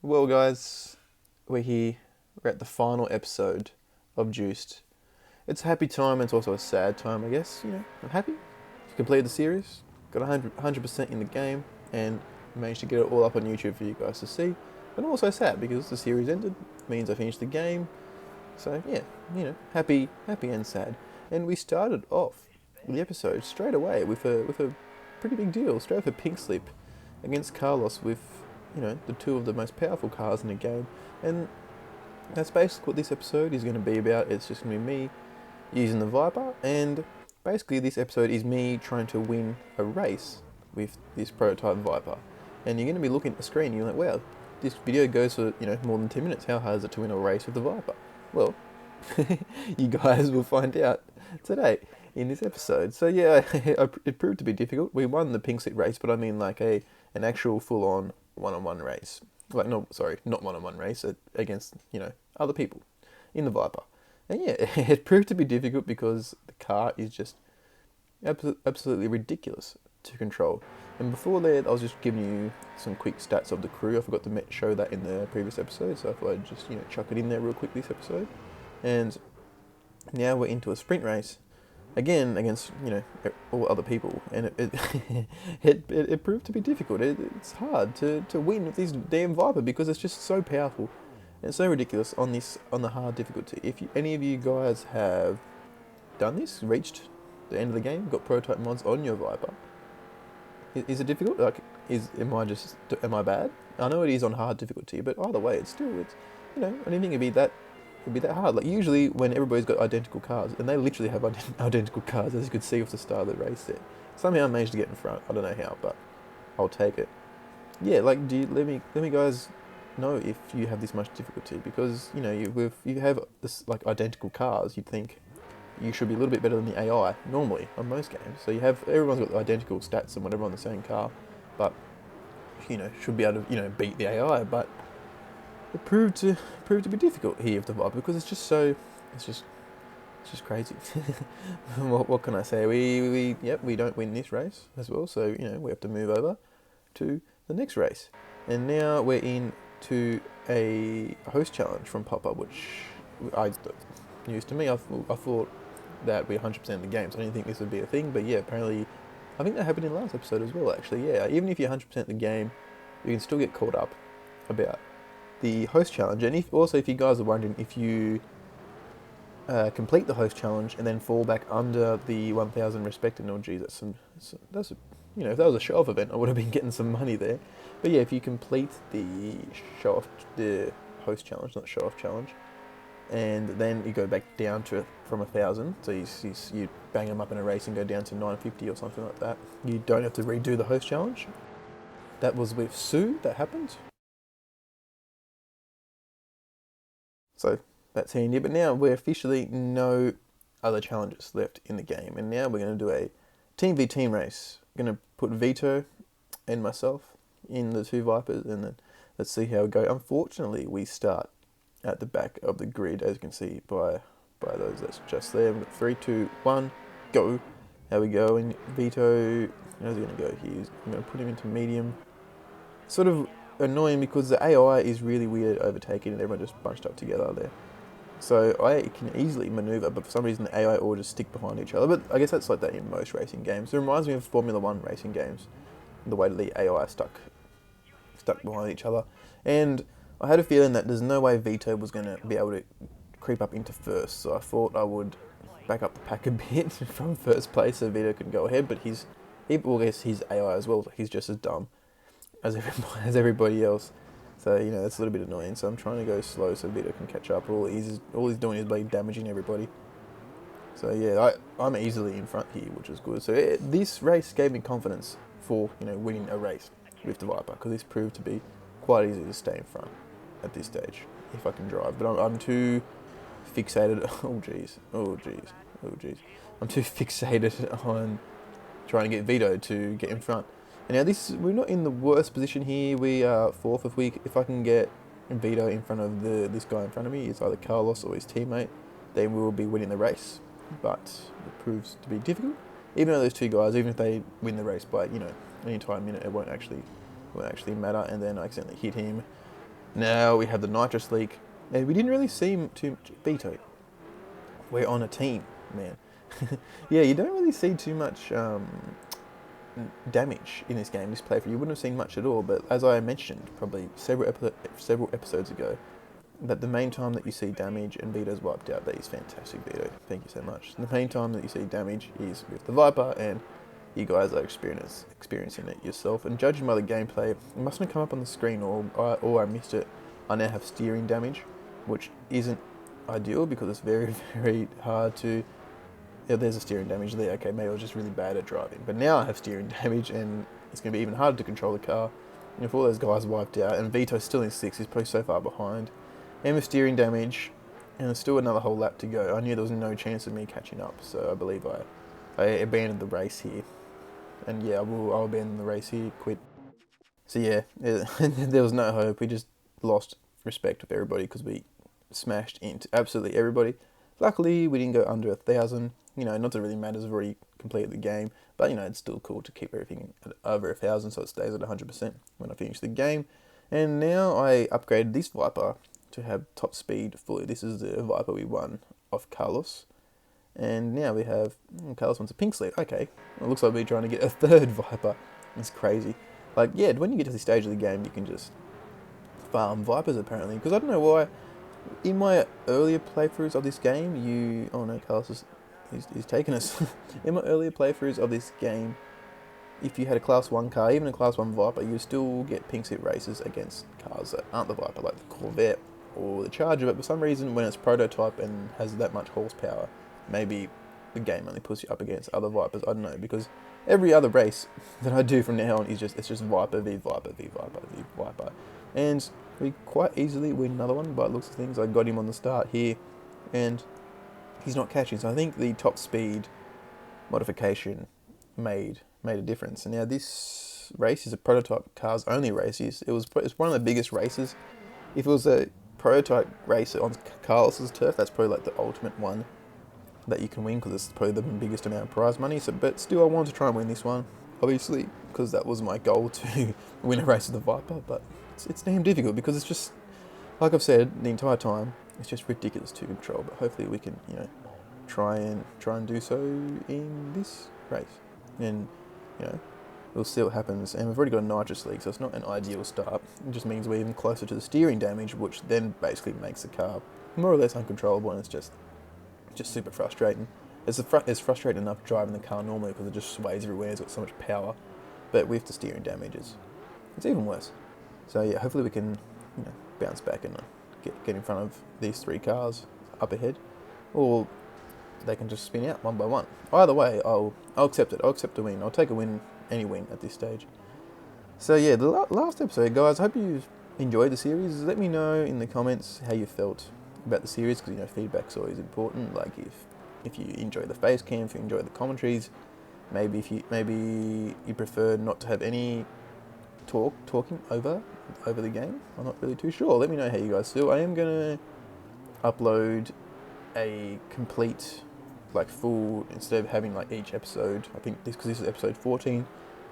Well, guys, we're here. We're at the final episode of Juiced. It's a happy time and it's also a sad time, I guess. I'm happy. Completed the series, got 100% in the game, and managed to get it all up on YouTube for you guys to see. But I'm also sad because the series ended, means I finished the game. So, yeah, happy and sad. And we started off the episode straight away with a pretty big deal. Straight off a pink slip against Carlos with, the two of the most powerful cars in the game. And that's basically what this episode is going to be about. It's just going to be me using the Viper, and basically this episode is me trying to win a race with this prototype Viper. And you're going to be looking at the screen and you're like, wow, this video goes for, more than 10 minutes. How hard is it to win a race with the Viper? Well, you guys will find out today in this episode. So yeah, it proved to be difficult. We won the pink slip race, but I mean like an actual full-on one-on-one race. Like, no, sorry, not one-on-one race against, other people in the Viper. And yeah, it proved to be difficult because the car is just absolutely ridiculous to control. And before that, I was just giving you some quick stats of the crew. I forgot to show that in the previous episode, so I thought I'd just, chuck it in there real quick this episode. And now we're into a sprint race, again against, all other people. And it proved to be difficult. It's hard to win with this damn Viper because it's just so powerful. And it's so ridiculous on the hard difficulty. If any of you guys have done this, reached the end of the game, got prototype mods on your Viper, is it difficult? Like, am I bad? I know it is on hard difficulty, but either way, it's I don't think it'd be that hard. Like, usually when everybody's got identical cars, and they literally have identical cars, as you could see off the start of the race there. Somehow I managed to get in front. I don't know how, but I'll take it. Yeah, like, let me guys know if you have this much difficulty, because you have this like identical cars, you'd think you should be a little bit better than the AI normally on most games. So everyone's got identical stats and whatever on the same car, but should be able to beat the AI. But it proved to be difficult here with the Viper because it's just crazy. what can I say? We don't win this race as well, so we have to move over to the next race, and now we're in to a host challenge from Pop-Up, which news to me. I thought that we're 100% of the game, so I didn't think this would be a thing, but yeah, apparently, I think that happened in the last episode as well, actually. Yeah, even if you're 100% the game, you can still get caught up about the host challenge. And if you guys are wondering, if you complete the host challenge and then fall back under the 1,000 respected, oh geez, if that was a show-off event, I would have been getting some money there. But yeah, if you complete the host challenge, not show-off challenge, and then you go back down from 1,000, so you bang them up in a race and go down to 950 or something like that, you don't have to redo the host challenge. That was with Sue, that happened. So that's handy, but now we're officially no other challenges left in the game, and now we're going to do a team v team race. I'm going to put Vito and myself in the two Vipers, and then let's see how we go. Unfortunately, we start at the back of the grid, as you can see by those that's just there. 3, 2, 1, go. How we go? And Vito, how's he going to go? I'm going to put him into medium. Sort of annoying because the AI is really weird at overtaking, and everyone just bunched up together there. So I can easily maneuver, but for some reason the AI all just stick behind each other. But I guess that's like that in most racing games. It reminds me of Formula 1 racing games, the way the AI stuck behind each other. And I had a feeling that there's no way Vito was going to be able to creep up into first, so I thought I would back up the pack a bit from first place so Vito could go ahead. But he's AI as well. He's just as dumb as everybody else. So, that's a little bit annoying. So I'm trying to go slow so Vito can catch up. All he's doing is like damaging everybody. So yeah, I'm easily in front here, which is good. So this race gave me confidence for, winning a race with the Viper, because this proved to be quite easy to stay in front at this stage if I can drive. But I'm too fixated. Oh geez. I'm too fixated on trying to get Vito to get in front. And now we're not in the worst position here. We are fourth. If I can get Vito in front of this guy in front of me, it's either Carlos or his teammate, then we will be winning the race. But it proves to be difficult. Even though those two guys, even if they win the race by any time, it won't actually matter. And then I accidentally hit him Now we have the nitrous leak, and we didn't really see too much. Vito, we're on a team, man. Yeah, you don't really see too much damage in this game, this playthrough. You wouldn't have seen much at all, but as I mentioned probably several episodes ago, that the main time that you see damage and Vito's wiped out, that is fantastic, Vito. Thank you so much. The main time that you see damage is with the Viper, and you guys are experiencing it yourself. And judging by the gameplay, it mustn't have come up on the screen, or I missed it. I now have steering damage, which isn't ideal because it's very, very hard to... Yeah, there's a steering damage there. Okay, maybe I was just really bad at driving. But now I have steering damage, and it's going to be even harder to control the car. And if all those guys wiped out, and Vito's still in 6th, he's probably so far behind. And with steering damage, and there's still another whole lap to go, I knew there was no chance of me catching up. So I believe I abandoned the race here. And yeah, I'll abandon the race here, quit. So yeah, there was no hope. We just lost respect with everybody because we smashed into absolutely everybody. Luckily, we didn't go under 1,000. You know, not that it really matters, I've already completed the game. But, you know, it's still cool to keep everything at over 1,000 so it stays at 100% when I finish the game. And now I upgraded this Viper to have top speed fully. This is the Viper we won off Carlos. And now we have... Carlos wants a pink slip. Okay. It looks like we're trying to get a third Viper. It's crazy. Like, yeah, when you get to this stage of the game, you can just farm Vipers, apparently. Because I don't know why... In my earlier playthroughs of this game, Oh no, Carlos he's taken us. In my earlier playthroughs of this game, if you had a Class 1 car, even a Class 1 Viper, you still get pink slip races against cars that aren't the Viper, like the Corvette or the Charger. But for some reason, when it's prototype and has that much horsepower, maybe the game only puts you up against other Vipers. I don't know, because every other race that I do from now on is just Viper v Viper v Viper v Viper. And we quite easily win another one by the looks of things. I got him on the start here, and he's not catching. So I think the top speed modification made a difference. And now this race is a prototype cars only race. It's one of the biggest races. If it was a prototype race on Carlos's turf, that's probably like the ultimate one that you can win because it's probably the biggest amount of prize money. So, but still, I wanted to try and win this one, obviously, because that was my goal, to win a race with the Viper. But it's damn difficult because it's just, like I've said the entire time, it's just ridiculous to control. But hopefully we can, you know, try and do so in this race, and you know, we'll see what happens. And we've already got a nitrous leak, so it's not an ideal start. It just means we're even closer to the steering damage, which then basically makes the car more or less uncontrollable, and it's just super frustrating. It's frustrating enough driving the car normally because it just sways everywhere. It's got so much power, but with the steering damage, it's even worse. So yeah, hopefully we can, you know, bounce back and get in front of these 3 cars up ahead, or they can just spin out one by one. Either way, I'll accept it. I'll accept a win. I'll take a win, any win at this stage. So yeah, the last episode, guys. I hope you enjoyed the series. Let me know in the comments how you felt about the series, because you know, feedback's always important. Like if you enjoy the face cam, if you enjoy the commentaries, maybe you prefer not to have any talking over the game. I'm not really too sure. Let me know how you guys feel. I am gonna upload a complete, like, full, instead of having like each episode. I think because this is episode 14,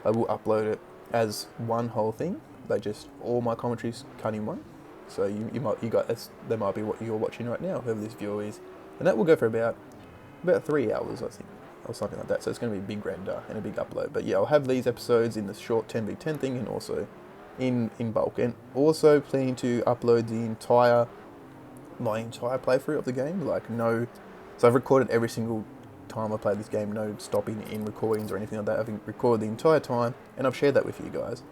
I will upload it as one whole thing. Like just all my commentaries cut in one. So that might be what you're watching right now, whoever this viewer is, and that will go for about 3 hours, I think, or something like that. So it's going to be a big render and a big upload. But yeah, I'll have these episodes in the short 10v10 thing, and also in bulk, and also planning to upload my entire playthrough of the game. So I've recorded every single time I played this game, no stopping in recordings or anything like that. I've recorded the entire time, and I've shared that with you guys.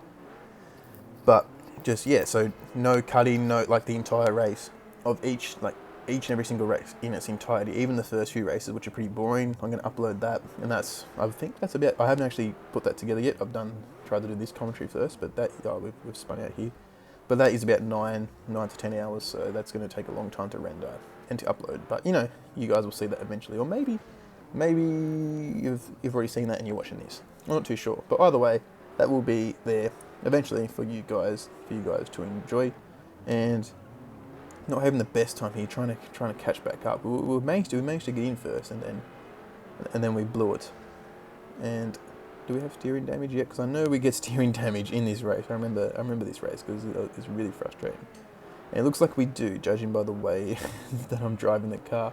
But just, yeah, so no cutting, no, like the entire race of each and every single race in its entirety, even the first few races, which are pretty boring. I'm going to upload that, and I think that's about, I haven't actually put that together yet. I've tried to do this commentary first, but we've spun out here. But that is about 9 to 10 hours, so that's going to take a long time to render and to upload. But you know, you guys will see that eventually, or maybe you've already seen that and you're watching this. I'm not too sure, but either way, that will be there eventually for you guys to enjoy. And not having the best time here, trying to catch back up. We managed to get in first, and then we blew it. And do we have steering damage yet? Because I know we get steering damage in this race. I remember this race because it's really frustrating. And it looks like we do, judging by the way that I'm driving the car.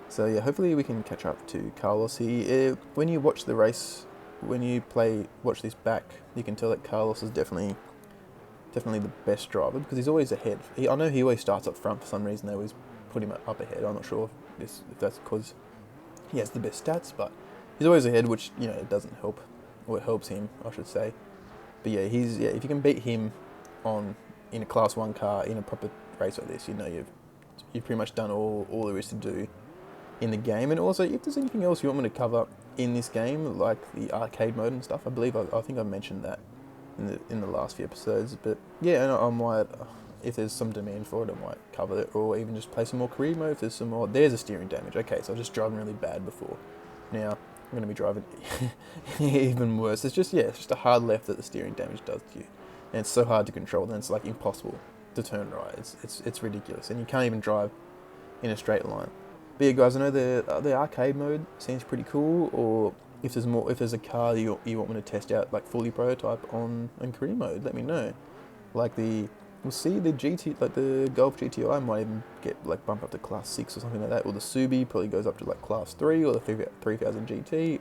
So yeah, hopefully we can catch up to Carlos here. When you watch the race, when you watch this back, you can tell that Carlos is definitely the best driver because he's always ahead. I know he always starts up front for some reason. They always put him up ahead. I'm not sure if that's because he has the best stats, but he's always ahead, which it doesn't help, or it helps him, I should say. But yeah, if you can beat him in a Class 1 car in a proper race like this, you've pretty much done all there is to do in the game. And also, if there's anything else you want me to cover in this game, like the arcade mode and stuff, I think I mentioned that in the last few episodes. But yeah, and I might, if there's some demand for it, I might cover it, or even just play some more career mode. If there's some more, there's a steering damage. Okay, so I was just driving really bad before. Now I'm going to be driving even worse. It's just a hard left that the steering damage does to you, and it's so hard to control. Then it's like impossible to turn right. It's ridiculous, and you can't even drive in a straight line. But yeah, guys, I know the arcade mode seems pretty cool. Or if there's a car you want me to test out, like fully prototype on career mode, let me know. Like we'll see the GT, like the Golf GTI might even get like bumped up to Class 6 or something like that. Or the Subi probably goes up to like Class 3, or the 3000 GT.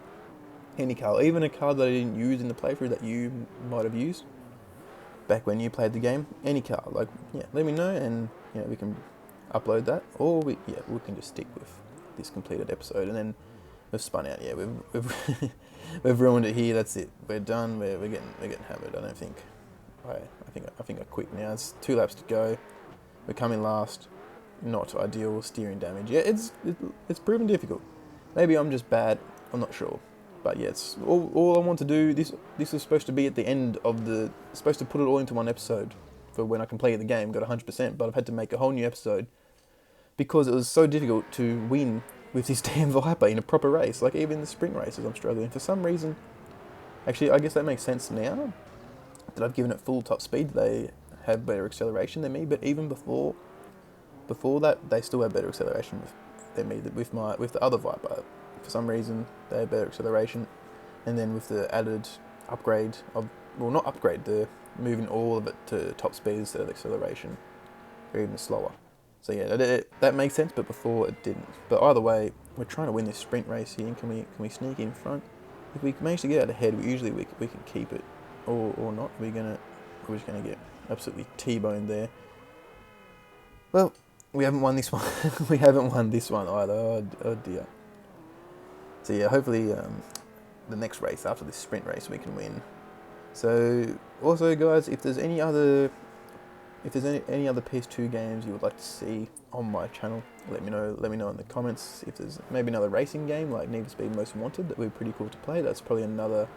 Any car, even a car that I didn't use in the playthrough that you might have used back when you played the game. Any car, let me know, and we can upload that, or we can just stick with this completed episode. And then we've spun out. Yeah, we've we've ruined it here. That's it. We're done. We're getting hammered. I think I quit now. It's 2 laps to go. We're coming last. Not ideal steering damage. Yeah, it's proven difficult. Maybe I'm just bad. I'm not sure. But yeah, it's all I want to do. This is supposed to be at the end of supposed to put it all into one episode for when I can play the game. Got 100%, but I've had to make a whole new episode because it was so difficult to win with this damn Viper in a proper race. Like even the sprint races, I'm struggling for some reason. Actually, I guess that makes sense now that I've given it full top speed. They have better acceleration than me, but even before that, they still have better acceleration than me with the other Viper. For some reason, they have better acceleration, and then with the added upgrade not upgrade, the moving all of it to top speed instead of acceleration, or even slower. So yeah, that makes sense, but before it didn't. But either way, we're trying to win this sprint race here. And can we sneak in front? If we manage to get out ahead, we can keep it, or not. We're just gonna get absolutely T-boned there. Well, we haven't won this one. We haven't won this one either. Oh dear. So yeah, hopefully the next race after this sprint race we can win. So also, guys, if there's any other PS2 games you would like to see on my channel, let me know. Let me know in the comments. If there's maybe another racing game like Need for Speed Most Wanted, that would be pretty cool to play. That's probably another.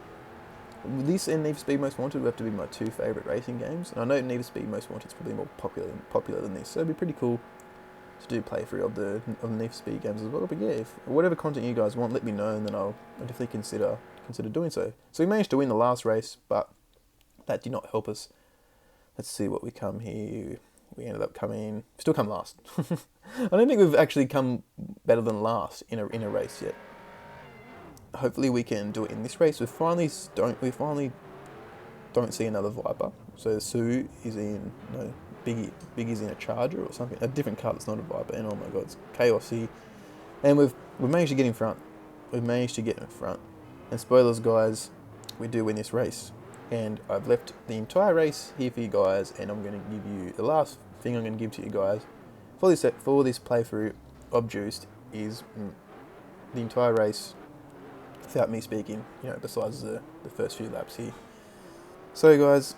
This and Need for Speed Most Wanted would have to be my 2 favourite racing games. And I know Need for Speed Most Wanted is probably more popular than this, so it'd be pretty cool to do playthrough of the Need for Speed games as well. But yeah, if whatever content you guys want, let me know, and then I'll definitely consider doing so. So we managed to win the last race, but that did not help us. Let's see what we come here. We ended up still come last. I don't think we've actually come better than last in a race yet. Hopefully we can do it in this race. We finally don't see another Viper. So Sue is in Biggie's in a Charger or something, a different car that's not a Viper. And oh my god, it's chaos here. And we've managed to get in front. We've managed to get in front. And spoilers, guys, we do win this race. And I've left the entire race here for you guys, and I'm going to give you the last thing I'm going to give to you guys for this playthrough of Juiced is the entire race without me speaking, besides the first few laps here. So guys,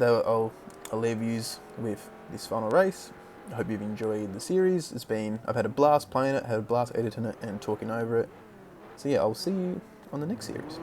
I'll leave yous with this final race. I hope you've enjoyed the series. I've had a blast playing it, had a blast editing it and talking over it. So yeah, I'll see you on the next series.